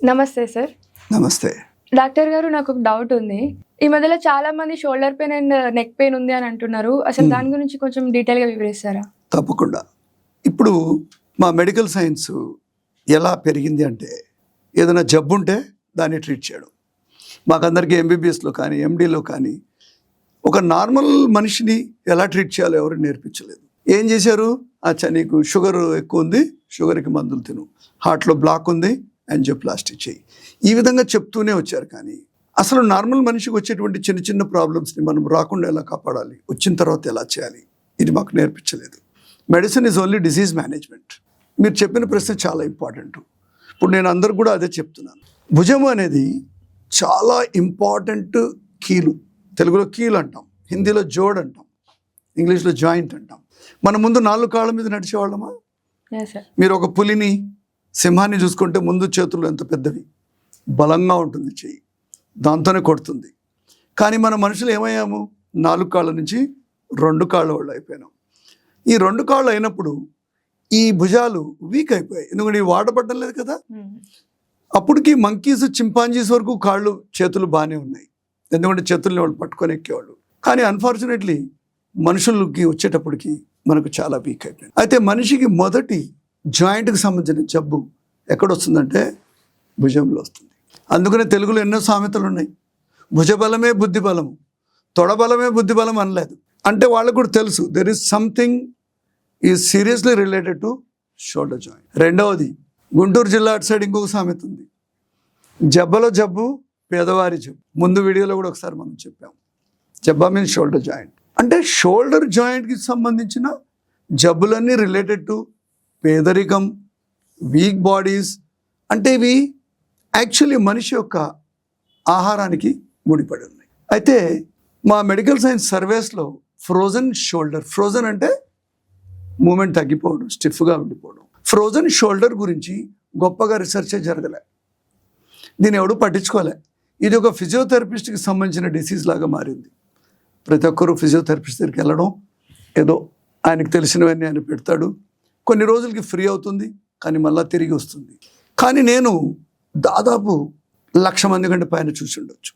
నమస్తే సార్. నమస్తే. డాక్టర్ గారు, నాకు ఒక డౌట్ ఉంది. ఈ మధ్యలో చాలా మంది shoulder pain and neck pain ఉంది అని అంటున్నారు. అసలు దాని గురించి కొంచెం డీటెయిల్గా వివరిస్తారా? తప్పకుండా. ఇప్పుడు మా మెడికల్ సైన్స్ ఎలా పెరిగింది అంటే, ఏదైనా జబ్బు ఉంటే దాన్ని ట్రీట్ చేయడం. మాకందరికీ ఎంబీబీఎస్లో కానీ ఎండీలో కానీ ఒక నార్మల్ మనిషిని ఎలా ట్రీట్ చేయాలో ఎవరు నేర్పించలేదు. ఏం చేశారు? అచ్చా, నీకు షుగర్ ఎక్కువ ఉంది, షుగర్కి మందులు తిను, హార్ట్లో బ్లాక్ ఉంది, యాంజియోప్లాస్టిక్ చేయి, ఈ విధంగా చెప్తూనే వచ్చారు. కానీ అసలు నార్మల్ మనిషికి వచ్చేటువంటి చిన్న చిన్న ప్రాబ్లమ్స్ని మనం రాకుండా ఎలా కాపాడాలి, వచ్చిన తర్వాత ఎలా చేయాలి, ఇది మాకు నేర్పించలేదు. Medicine is only disease management. మీరు చెప్పిన ప్రశ్న చాలా ఇంపార్టెంట్. ఇప్పుడు నేను అందరికి కూడా అదే చెప్తున్నాను. భుజము అనేది చాలా ఇంపార్టెంట్ కీలు. తెలుగులో కీలు అంటాం, హిందీలో జోడ్ అంటాం, ఇంగ్లీష్లో జాయింట్ అంటాం. మన ముందు 4 కాళ్ళ మీద నడిచేవాళ్ళమా? మీరు ఒక పులిని, సింహాన్ని చూసుకుంటే ముందు చేతులు ఎంత పెద్దవి, బలంగా ఉంటుంది చెయ్యి, దాంతోనే కొడుతుంది. కానీ మన మనుషులు ఏమయ్యాము? 4 కాళ్ళ నుంచి 2 కాళ్ళ వాళ్ళు అయిపోయినాం. ఈ 2 కాళ్ళు అయినప్పుడు ఈ భుజాలు వీక్ అయిపోయాయి, ఎందుకంటే ఇవి వాడబడ్డం లేదు కదా. అప్పటికి మంకీస్, చింపాంజీస్ వరకు కాళ్ళు చేతులు బాగానే ఉన్నాయి, ఎందుకంటే చేతుల్ని వాళ్ళు పట్టుకొని ఎక్కేవాళ్ళు. కానీ అన్ఫార్చునేట్లీ మనుషులకి వచ్చేటప్పటికి మనకు చాలా వీక్ అయిపోయింది. అయితే మనిషికి మొదటి జాయింట్కి సంబంధించిన జబ్బు ఎక్కడొస్తుందంటే భుజంలో వస్తుంది. అందుకనే తెలుగులో ఎన్నో సామెతలు ఉన్నాయి. భుజబలమే బుద్ధి బలము, తొడబలమే బుద్ధి బలం అనలేదు. అంటే వాళ్ళకు కూడా తెలుసు there is something is seriously related to shoulder joint. రెండవది, గుంటూరు జిల్లా అటు సైడ్ ఇంకొక సామెత ఉంది, జబ్బలో జబ్బు పేదవారి జబ్బు. ముందు వీడియోలో కూడా ఒకసారి మనం చెప్పాము. జబ్బా మీన్స్ షోల్డర్ జాయింట్. అంటే షోల్డర్ జాయింట్కి సంబంధించిన జబ్బులన్నీ రిలేటెడ్ టు పేదరికం, వీక్ బాడీస్. అంటే ఇవి యాక్చువల్లీ మనిషి యొక్క ఆహారానికి ముడిపడి ఉన్నాయి. అయితే మా మెడికల్ సైన్స్ సర్వేస్లో ఫ్రోజన్ షోల్డర్, ఫ్రోజన్ అంటే మూమెంట్ తగ్గిపోవడం, స్టిఫ్గా ఉండిపోవడం, ఫ్రోజన్ షోల్డర్ గురించి గొప్పగా రీసెర్చే జరగలే, దీన్ని ఎవడు పట్టించుకోలే. ఇది ఒక ఫిజియోథెరపిస్ట్కి సంబంధించిన డిసీజ్ లాగా మారింది. ప్రతి ఒక్కరూ ఫిజియోథెరపిస్ట్ దగ్గరికి వెళ్ళడం, ఏదో ఆయనకు తెలిసినవన్నీ ఆయన పెడతాడు, కొన్ని రోజులకి ఫ్రీ అవుతుంది, కానీ మళ్ళీ తిరిగి వస్తుంది. కానీ నేను దాదాపు 1,00,000 మంది కంటే పైన చూసి ఉండొచ్చు.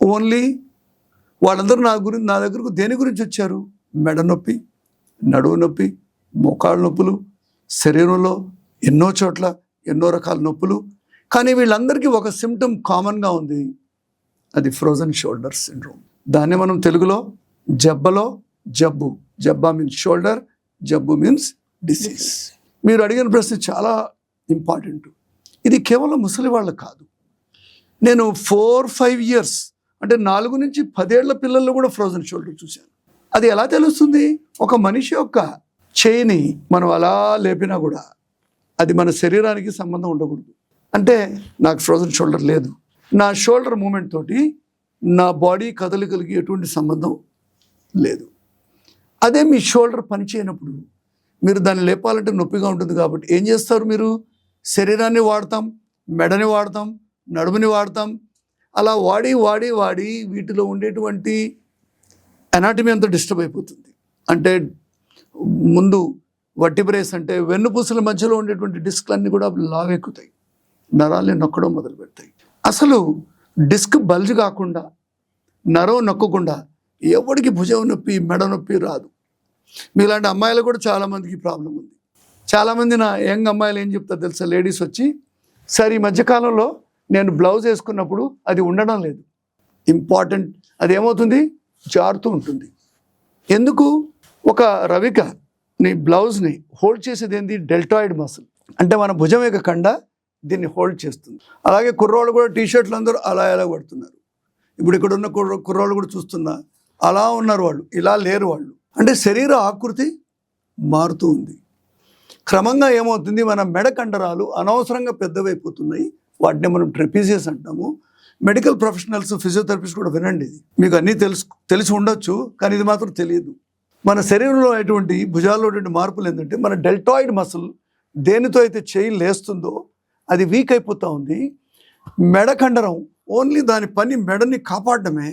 ఓన్లీ వాళ్ళందరూ నా దగ్గరకు దేని గురించి వచ్చారు? మెడ నొప్పి, నడువు నొప్పి, మోకాళ్ళ నొప్పులు, శరీరంలో ఎన్నో చోట్ల ఎన్నో రకాల నొప్పులు. కానీ వీళ్ళందరికీ ఒక సిమ్టమ్ కామన్గా ఉంది, అది ఫ్రోజన్ షోల్డర్ సిండ్రోమ్. దాన్ని మనం తెలుగులో జబ్బలో జబ్బు, జబ్బా మీన్స్ షోల్డర్, జబ్బు మీన్స్ డిసీజ్. మీరు అడిగిన ప్రశ్న చాలా ఇంపార్టెంట్. ఇది కేవలం ముసలి వాళ్ళకు కాదు. నేను 4-5 years అంటే 4 నుంచి 10 ఏళ్ల పిల్లల్లో కూడా ఫ్రోజన్ షోల్డర్ చూశాను. అది ఎలా తెలుస్తుంది? ఒక మనిషి యొక్క చేయిని మనం అలా లేపినా కూడా అది మన శరీరానికి సంబంధం ఉండకూడదు. అంటే నాకు ఫ్రోజన్ షోల్డర్ లేదు, నా షోల్డర్ మూమెంట్ తోటి నా బాడీ కదలికలకి ఎటువంటి సంబంధం లేదు. అదే మీ షోల్డర్ పనిచేయనప్పుడు మీరు దాన్ని లేపాలంటే నొప్పిగా ఉంటుంది. కాబట్టి ఏం చేస్తారు? మీరు శరీరాన్ని వాడతాం, మెడని వాడతాం, నడుముని వాడతాం. అలా వాడి వాడి వాడి వీటిలో ఉండేటువంటి ఎనాటమీ అంతా డిస్టర్బ్ అయిపోతుంది. అంటే ముందు వర్టిబ్రేస్ అంటే వెన్నుపూసల మధ్యలో ఉండేటువంటి డిస్క్లన్నీ కూడా లావెక్కుతాయి, నరాల్ని నొక్కడం మొదలు పెడతాయి. అసలు డిస్క్ బల్జ్ కాకుండా, నరం నొక్కకుండా ఎవరికి భుజం నొప్పి, మెడ నొప్పి రాదు. మీలాంటి అమ్మాయిలు కూడా చాలామందికి ప్రాబ్లం ఉంది. చాలామంది నా యంగ్ అమ్మాయిలు ఏం చెప్తారు తెలుసా? లేడీస్ వచ్చి, సార్ ఈ మధ్యకాలంలో నేను బ్లౌజ్ వేసుకున్నప్పుడు అది ఉండడం లేదు. ఇంపార్టెంట్, అది ఏమవుతుంది? జారుతూ ఉంటుంది. ఎందుకు? ఒక రవిక నీ బ్లౌజ్ని హోల్డ్ చేసేది ఏంది? Deltoid muscle. అంటే మన భుజం యొక్క కండ దీన్ని హోల్డ్ చేస్తుంది. అలాగే కుర్రోళ్ళు కూడా టీషర్ట్లు అందరూ అలా ఎలా పడుతున్నారు. ఇప్పుడు ఇక్కడ ఉన్న కుర్రోళ్ళు కూడా చూస్తున్నా అలా ఉన్నారు, వాళ్ళు ఇలా లేరు వాళ్ళు. అంటే శరీర ఆకృతి మారుతూ ఉంది. క్రమంగా ఏమవుతుంది? మన మెడ కండరాలు అనవసరంగా పెద్దవైపోతున్నాయి. వాటిని మనం ట్రెపీజియస్ అంటాము. మెడికల్ ప్రొఫెషనల్స్, ఫిజియోథెరపిస్ట్ కూడా వినండి, ఇది మీకు అన్నీ తెలిసి ఉండొచ్చు, కానీ ఇది మాత్రం తెలియదు. మన శరీరంలో అటువంటి భుజాల్లో మార్పులు ఏంటంటే, మన డెల్టాయిడ్ మసిల్ దేనితో అయితే చేయి లేస్తుందో అది వీక్ అయిపోతూ ఉంది. మెడ కండరం ఓన్లీ దాని పని మెడని కాపాడడమే.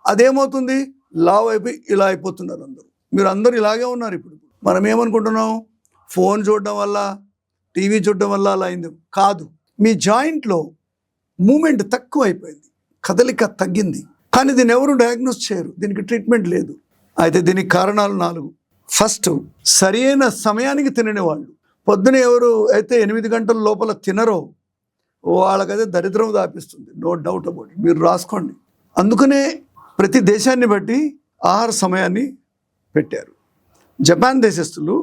అదేమవుతుంది? లావ్ అయిపోయి ఇలా అయిపోతున్నారు అందరూ. మీరు అందరూ ఇలాగే ఉన్నారు. ఇప్పుడు మనం ఏమనుకుంటున్నాం? ఫోన్ చూడడం వల్ల, టీవీ చూడడం వల్ల అలా అయింది కాదు. మీ జాయింట్లో మూమెంట్ తక్కువ అయిపోయింది, కదలిక తగ్గింది. కానీ దీన్ని ఎవరు డయాగ్నోస్ చేయరు, దీనికి ట్రీట్మెంట్ లేదు. అయితే దీనికి కారణాలు 4. ఫస్ట్, సరైన సమయానికి తినని వాళ్ళు. పొద్దున ఎవరు అయితే 8 గంటల లోపల తినరో వాళ్ళకైతే దరిద్రం దాపిస్తుంది, నో డౌట్ అబౌట్ ఇట్. మీరు రాసుకోండి. అందుకనే ప్రతి దేశాన్ని బట్టి ఆహార సమయాన్ని పెట్టారు. జపాన్ దేశస్తులు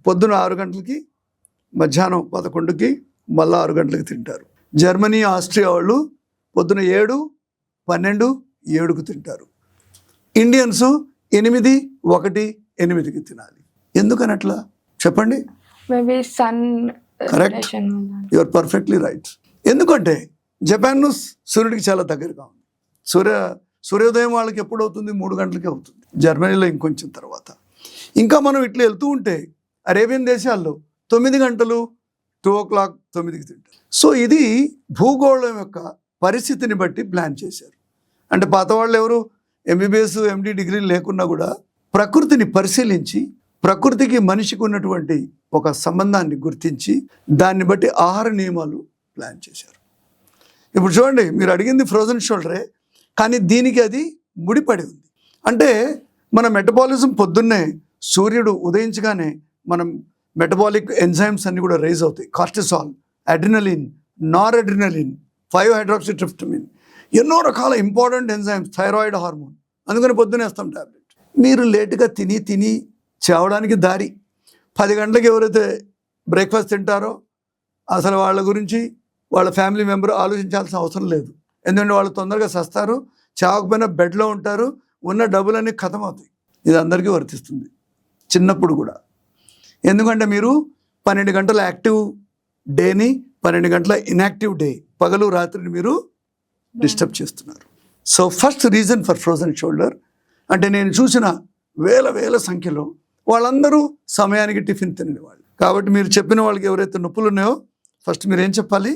పొద్దున 6 గంటలకి, మధ్యాహ్నం 11కి, మళ్ళీ 6 గంటలకి తింటారు. జర్మనీ, ఆస్ట్రియా వాళ్ళు పొద్దున 7, 12, 7కు తింటారు. ఇండియన్స్ 8, 1, 8కి తినాలి. ఎందుకని అట్లా చెప్పండి? Maybe sun correct, you are perfectly right. ఎందుకంటే జపాన్ సూర్యుడికి చాలా దగ్గరగా ఉంది. సూర్యోదయం వాళ్ళకి ఎప్పుడు అవుతుంది? 3 గంటలకి అవుతుంది. జర్మనీలో ఇంకొంచెం తర్వాత. ఇంకా మనం ఇట్లా వెళ్తూ ఉంటే అరేబియన్ దేశాల్లో 9 గంటలు, 2 o'clock 9కి తింటారు. సో ఇది భూగోళం యొక్క పరిస్థితిని బట్టి ప్లాన్ చేశారు. అంటే పాత వాళ్ళు ఎవరు ఎంబీబీఎస్, ఎండి డిగ్రీలు లేకున్నా కూడా ప్రకృతిని పరిశీలించి, ప్రకృతికి మనిషికి ఉన్నటువంటి ఒక సంబంధాన్ని గుర్తించి దాన్ని బట్టి ఆహార నియమాలు ప్లాన్ చేశారు. ఇప్పుడు చూడండి, మీరు అడిగింది ఫ్రోజన్ షోల్డరే, కానీ దీనికి అది ముడిపడి ఉంది. అంటే మన మెటబాలిజం పొద్దున్నే సూర్యుడు ఉదయించగానే మనం మెటబాలిక్ ఎంజైమ్స్ అన్ని కూడా రైజ్ అవుతాయి. కార్టిసాల్, అడ్రినలిన్, నార్ అడ్రినలిన్, 5-హైడ్రాక్సిట్రిప్టమిన్, ఎన్నో రకాల ఇంపార్టెంట్ ఎంజైమ్స్, థైరాయిడ్ హార్మోన్. అందుకని పొద్దునే వేస్తాం టాబ్లెట్. మీరు లేటుగా తిని చావడానికి దారి. 10 గంటలకు ఎవరైతే బ్రేక్ఫాస్ట్ తింటారో అసలు వాళ్ళ గురించి వాళ్ళ ఫ్యామిలీ మెంబర్ ఆలోచించాల్సిన అవసరం లేదు. ఎందుకంటే వాళ్ళు తొందరగా సస్తారు, చావకపోయినా బెడ్లో ఉంటారు, ఉన్న డబ్బులన్నీ ఖతం అవుతాయి. ఇది అందరికీ వర్తిస్తుంది, చిన్నప్పుడు కూడా. ఎందుకంటే మీరు 12 గంటల యాక్టివ్ డేని 12 గంటల ఇన్యాక్టివ్ డే, పగలు రాత్రిని మీరు డిస్టర్బ్ చేస్తున్నారు. So first reason for frozen shoulder అంటే నేను చూసిన వేల సంఖ్యలో వాళ్ళందరూ సమయానికి టిఫిన్ తినని వాళ్ళు. కాబట్టి మీరు చెప్పిన వాళ్ళకి ఎవరైతే నొప్పులు ఉన్నాయో ఫస్ట్ మీరు ఏం చెప్పాలి?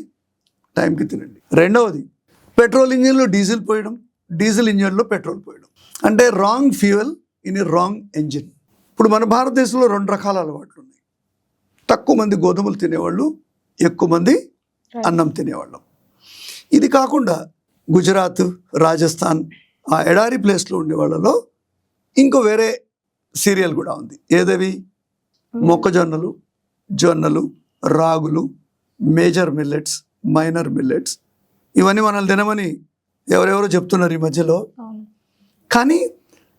టైంకి తినండి. రెండవది, పెట్రోల్ ఇంజిన్లో డీజిల్ పోయడం, డీజిల్ ఇంజిన్లో పెట్రోల్ పోయడం. అంటే wrong fuel in a wrong engine. ఇప్పుడు మన భారతదేశంలో 2 రకాల అలవాట్లు ఉన్నాయి. తక్కువ మంది గోధుమలు తినేవాళ్ళు, ఎక్కువ మంది అన్నం తినేవాళ్ళం. ఇది కాకుండా గుజరాత్, రాజస్థాన్, ఆ ఎడారి ప్లేస్లో ఉండే వాళ్ళలో ఇంకో వేరే సీరియల్ కూడా ఉంది. ఏదవి? మొక్కజొన్నలు, జొన్నలు, రాగులు, మేజర్ మిల్లెట్స్, మైనర్ మిల్లెట్స్. ఇవన్నీ మనల్ని తినమని ఎవరెవరో చెప్తున్నారు ఈ మధ్యలో. కానీ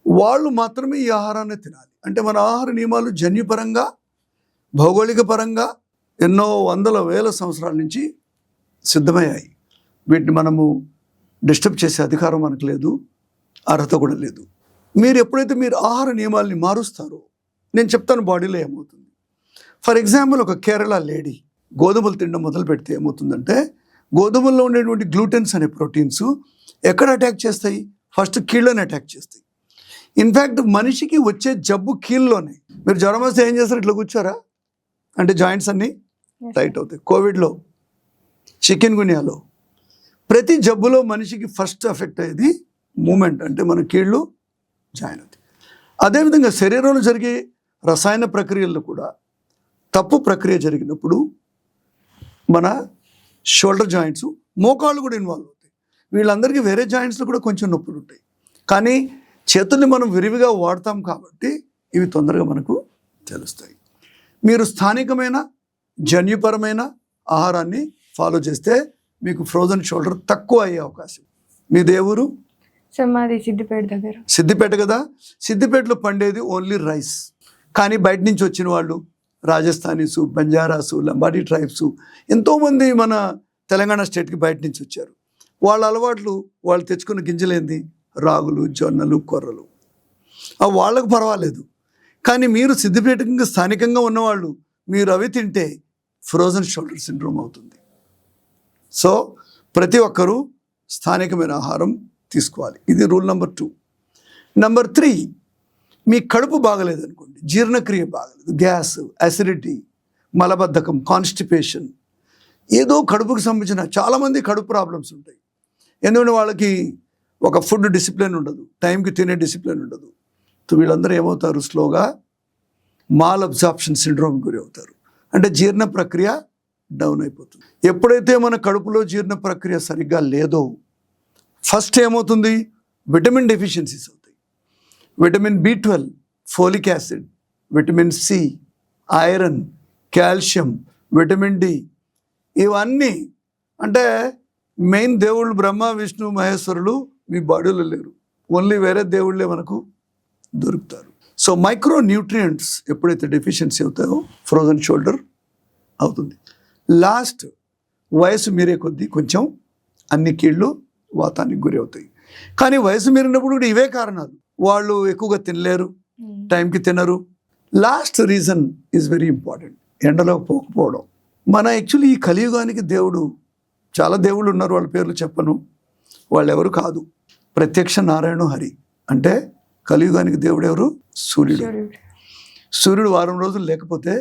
వాళ్ళు మాత్రమే ఈ ఆహారాన్ని తినాలి. అంటే మన ఆహార నియమాలు జన్యుపరంగా, భౌగోళిక పరంగా ఎన్నో వందల వేల సంవత్సరాల నుంచి సిద్ధమయ్యాయి. వీటిని మనము డిస్టర్బ్ చేసే అధికారం మనకు లేదు, అర్హత కూడా లేదు. మీరు ఎప్పుడైతే మీరు ఆహార నియమాల్ని మారుస్తారో నేను చెప్తాను బాడీలో ఏమవుతుంది. ఫర్ ఎగ్జాంపుల్, ఒక కేరళ లేడీ గోధుమలు తినడం మొదలు పెడితే ఏమవుతుందంటే గోధుమల్లో ఉండేటువంటి గ్లూటెన్స్ అనే ప్రోటీన్స్ ఎక్కడ అటాక్ చేస్తాయి? ఫస్ట్ కీళ్ళని అటాక్ చేస్తాయి. ఇన్ఫ్యాక్ట్ మనిషికి వచ్చే జబ్బు కీళ్ళలోనే. మీరు జ్వరం వస్తే ఏం చేస్తారు? ఇట్లా కూర్చోరా అంటే జాయింట్స్ అన్నీ టైట్ అవుతాయి. కోవిడ్లో, చికెన్ గున్యాలో, ప్రతి జబ్బులో మనిషికి ఫస్ట్ ఎఫెక్ట్ అయ్యేది మూమెంట్, అంటే మన కీళ్ళు జాయిన్ అవుతాయి. అదేవిధంగా శరీరంలో జరిగే రసాయన ప్రక్రియల్లో కూడా తప్పు ప్రక్రియ జరిగినప్పుడు మన షోల్డర్ జాయింట్స్, మోకాళ్ళు కూడా ఇన్వాల్వ్ అవుతాయి. వీళ్ళందరికీ వేరే జాయింట్స్లో కూడా కొంచెం నొప్పులు ఉంటాయి. కానీ చేతుల్ని మనం విరివిగా వాడతాం కాబట్టి ఇవి తొందరగా మనకు తెలుస్తాయి. మీరు స్థానికమైన జన్యుపరమైన ఆహారాన్ని ఫాలో చేస్తే మీకు ఫ్రోజన్ షోల్డర్ తక్కువ అయ్యే అవకాశం. మీ దేవురు? మాది సిద్దిపేట దగ్గర. సిద్దిపేట కదా. సిద్దిపేటలో పండేది ఓన్లీ రైస్. కానీ బయట నుంచి వచ్చిన వాళ్ళు రాజస్థానీసు, బంజారాసు, లంబాడీ ట్రైబ్స్ ఎంతోమంది మన తెలంగాణ స్టేట్కి బయట నుంచి వచ్చారు. వాళ్ళ అలవాట్లు, వాళ్ళు తెచ్చుకున్న గింజలేంది? రాగులు, జొన్నలు, కొర్రలు. వాళ్ళకు పర్వాలేదు. కానీ మీరు సిద్దిపేటకి స్థానికంగా ఉన్నవాళ్ళు మీరు అవి తింటే ఫ్రోజన్ షోల్డర్ సిండ్రోమ్ అవుతుంది. సో ప్రతి ఒక్కరూ స్థానికమైన ఆహారం తీసుకోవాలి. ఇది రూల్ నెంబర్ 2. నెంబర్ 3, మీ కడుపు బాగలేదనుకోండి, జీర్ణక్రియ బాగలేదు, గ్యాస్, అసిడిటీ, మలబద్ధకం, కాన్స్టిపేషన్, ఏదో కడుపుకు సంబంధించిన చాలామంది కడుపు ప్రాబ్లమ్స్ ఉంటాయి. ఎందుకంటే వాళ్ళకి ఒక ఫుడ్ డిసిప్లిన్ ఉండదు, టైంకి తినే డిసిప్లిన్ ఉండదు. సో వీళ్ళందరూ ఏమవుతారు? స్లోగా మాల్ అబ్జార్ప్షన్ సిండ్రోమ్ గురి అవుతారు. అంటే జీర్ణ ప్రక్రియ డౌన్ అయిపోతుంది. ఎప్పుడైతే మన కడుపులో జీర్ణ ప్రక్రియ సరిగ్గా లేదో ఫస్ట్ ఏమవుతుంది, విటమిన్ డెఫిషియన్సీస్ అవుతాయి. Vitamin B12, folic acid, vitamin C, iron, calcium, vitamin D, ఇవన్నీ అంటే మెయిన్ దేవుళ్ళు బ్రహ్మ విష్ణు మహేశ్వరులు మీ బాడీలో లేరు, ఓన్లీ వేరే దేవుళ్ళే మనకు దొరుకుతారు. సో మైక్రో న్యూట్రియంట్స్ ఎప్పుడైతే డెఫిషియన్సీ అవుతాయో ఫ్రోజన్ షోల్డర్ అవుతుంది. లాస్ట్ వయసు మీరే కొద్దీ కొంచెం అన్ని కీళ్ళు వాతానికి గురి అవుతాయి. కానీ వయసు మీరినప్పుడు కూడా ఇవే కారణాలు, వాళ్ళు ఎక్కువగా తినలేరు, టైంకి తినరు. Last reason is very important, ఎండలో పోకపోవడం. మన యాక్చువల్లీ ఈ కలియుగానికి దేవుడు, చాలా దేవుళ్ళు ఉన్నారు, వాళ్ళ పేర్లు చెప్పను, వాళ్ళు ఎవరు కాదు, ప్రత్యక్ష నారాయణ హరి. అంటే కలియుగానికి దేవుడు ఎవరు, సూర్యుడు. సూర్యుడు వారం రోజులు లేకపోతే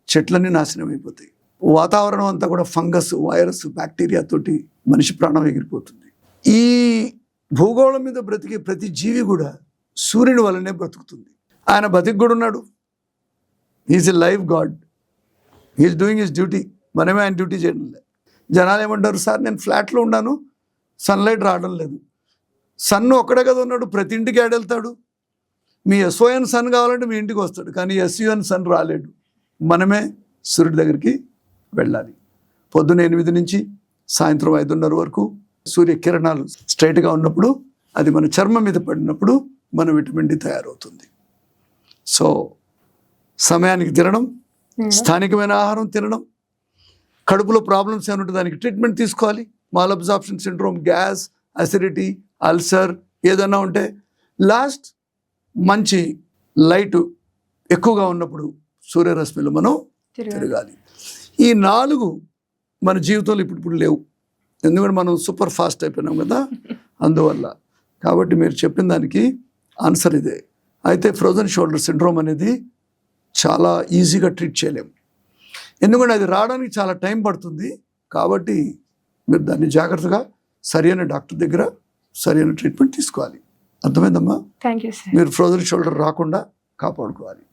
చెట్లన్నీ నాశనం అయిపోతాయి, వాతావరణం అంతా కూడా ఫంగస్, వైరస్, బ్యాక్టీరియా తోటి మనిషి ప్రాణం ఎగిరిపోతుంది. ఈ భూగోళం మీద బ్రతికే ప్రతి జీవి కూడా సూర్యుని వల్లనే బ్రతుకుతుంది. ఆయన బతికి కూడా ఉన్నాడు, is a life God, is doing his duty. మనమే ఆయన డ్యూటీ చేయడం లేదు. జనాలు ఏమంటారు, సార్ నేను ఫ్లాట్లో ఉన్నాను, సన్లైట్ రావడం లేదు. సన్ ఒక్కడే కదా ఉన్నాడు, ప్రతి ఇంటికి ఏడెళ్తాడు. మీ SON సన్ కావాలంటే మీ ఇంటికి వస్తాడు, కానీ SUN సన్ రాలేడు. మనమే సూర్యుడి దగ్గరికి వెళ్ళాలి. పొద్దున్న 8 నుంచి సాయంత్రం 5:30 వరకు సూర్యకిరణాలు స్ట్రైట్గా ఉన్నప్పుడు, అది మన చర్మం మీద పడినప్పుడు మన విటమిన్ D తయారవుతుంది. సో సమయానికి తినడం, స్థానికమైన ఆహారం తినడం, కడుపులో ప్రాబ్లమ్స్ ఏమైనా ఉంటే దానికి ట్రీట్మెంట్ తీసుకోవాలి. Mall absorption syndrome, gas, acidity, ulcer ఏదైనా ఉంటే. లాస్ట్ మంచి లైట్ ఎక్కువగా ఉన్నప్పుడు సూర్యరశ్మిలో మనం తిరగాలి. ఈ 4 మన జీవితంలో ఇప్పుడు లేవు, ఎందుకంటే మనం సూపర్ ఫాస్ట్ అయిపోయినాం కదా, అందువల్ల. కాబట్టి మీరు చెప్పిన దానికి ఆన్సర్ ఇదే. అయితే ఫ్రోజన్ షోల్డర్ సిండ్రోమ్ అనేది చాలా ఈజీగా ట్రీట్ చేయలేము, ఎందుకంటే అది రావడానికి చాలా టైం పడుతుంది. కాబట్టి మీరు దాన్ని జాగ్రత్తగా సరైన డాక్టర్ దగ్గర సరైన ట్రీట్మెంట్ తీసుకోవాలి. అర్థమైందమ్మా? Thank you sir. మీరు ఫ్రోజన్ షోల్డర్ రాకుండా కాపాడుకోవాలి.